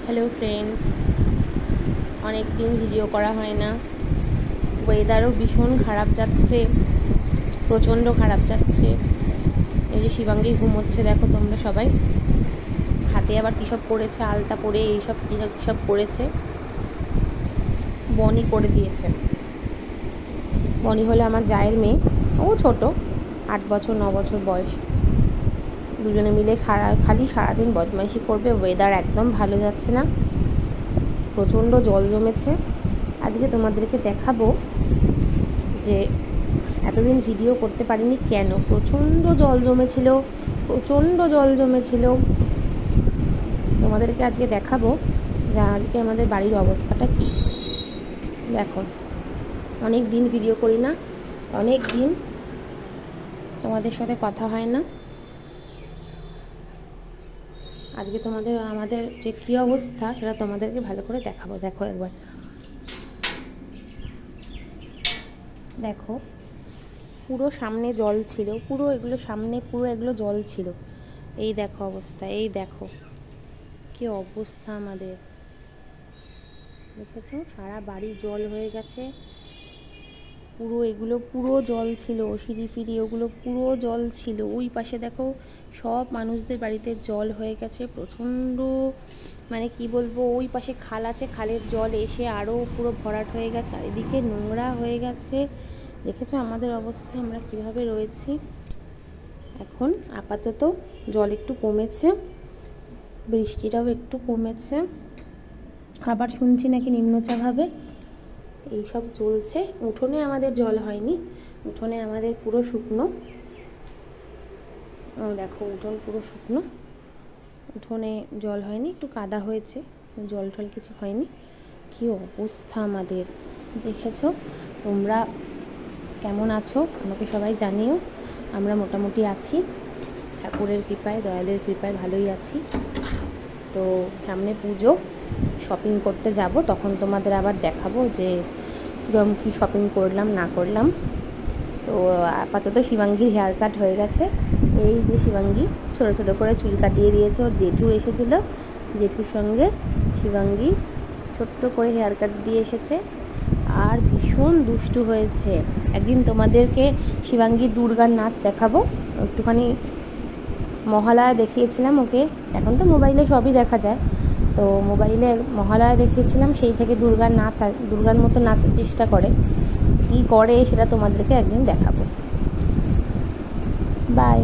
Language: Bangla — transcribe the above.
হ্যালো ফ্রেন্ডস, অনেক দিন ভিডিও করা হয় না। ওয়েদারও ভীষণ খারাপ যাচ্ছে, প্রচণ্ড খারাপ যাচ্ছে। এই যে শিবাঙ্গী ঘুমোচ্ছে, দেখো তোমরা সবাই। হাতে আবার কী সব করেছে, আলতা পরে এইসব কী সব করেছে। বনি করে দিয়েছে। বনি হলো আমার জায়ের মেয়ে, ও ছোট, 8 বছর 9 বছর বয়স। দুজনে মিলে খালি সারাদিন বদমাইশি করবে। ওয়েদার একদম ভালো যাচ্ছে না, প্রচণ্ড জল জমেছে। আজকে তোমাদেরকে দেখাবো যে এতদিন ভিডিও করতে পারিনি কেন। প্রচণ্ড জল জমেছিল। তোমাদেরকে আজকে দেখাবো যে আজকে আমাদের বাড়ির অবস্থাটা কি। দেখো, অনেক দিন ভিডিও করি না, অনেক দিন তোমাদের সাথে কথা হয় না। আজকে আমাদের যে কী অবস্থা সেটা তোমাদেরকে ভালো করে দেখাবো। দেখো একবার, দেখো পুরো সামনে জল ছিল, পুরো এগুলো জল ছিল। এই দেখো অবস্থা, এই দেখো কী অবস্থা আমাদের। দেখেছো, সারা বাড়ি জল হয়ে গেছে। পুরো জল ছিল, সিঁড়ি ওগুলো পুরো জল ছিল। ওই পাশে দেখো সব মানুষদের বাড়িতে জল হয়ে গেছে প্রচণ্ড। মানে কি বলবো, ওই পাশে খাল আছে, খালের জল এসে আরও পুরো ভরাট হয়ে গেছে, চারিদিকে নোংরা হয়ে গেছে। দেখেছো আমাদের অবস্থা, আমরা কিভাবে রয়েছি। এখন আপাতত জল একটু কমেছে, বৃষ্টিটাও একটু কমেছে। আবার শুনছি নাকি নিম্নচাপ হবে, এইসব চলছে। উঠোনে আমাদের জল হয়নি, উঠোনে আমাদের পুরো শুকনো। দেখো উঠোন পুরো শুকনো, উঠোনে জল হয়নি, একটু কাদা হয়েছে, জল টল কিছু হয়নি। কি অবস্থা আমাদের, দেখেছো। তোমরা কেমন আছো আমাকে সবাই জানিও। আমরা মোটামুটি আছি, ঠাকুরের কৃপায়, দয়ালের কৃপায় ভালোই আছি। তো সামনে পুজো, শপিং করতে যাব, তখন তোমাদের আবার দেখাবো যে কিরকম কী শপিং করলাম না করলাম। তো আপাতত শিবাঙ্গীর হেয়ার কাট হয়ে গেছে। এই যে শিবাঙ্গী ছোটো ছোটো করে চুল কাটিয়ে দিয়েছে, ওর জেঠু এসেছিল, জেঠুর সঙ্গে শিবাঙ্গী ছোট্ট করে হেয়ার কাট দিয়ে এসেছে। আর ভীষণ দুষ্টু হয়েছে। একদিন তোমাদেরকে শিবাঙ্গীর দুর্গার নাচ দেখাবো। একটুখানি মহালয়া দেখিয়েছিলাম ওকে, এখন তো মোবাইলে সবই দেখা যায়, তো মোবাইলে মহালয়া দেখিয়েছিলাম, সেই থেকে দুর্গার মতো নাচার চেষ্টা করে। কী করে সেটা তোমাদেরকে একদিন দেখাবো। বাই।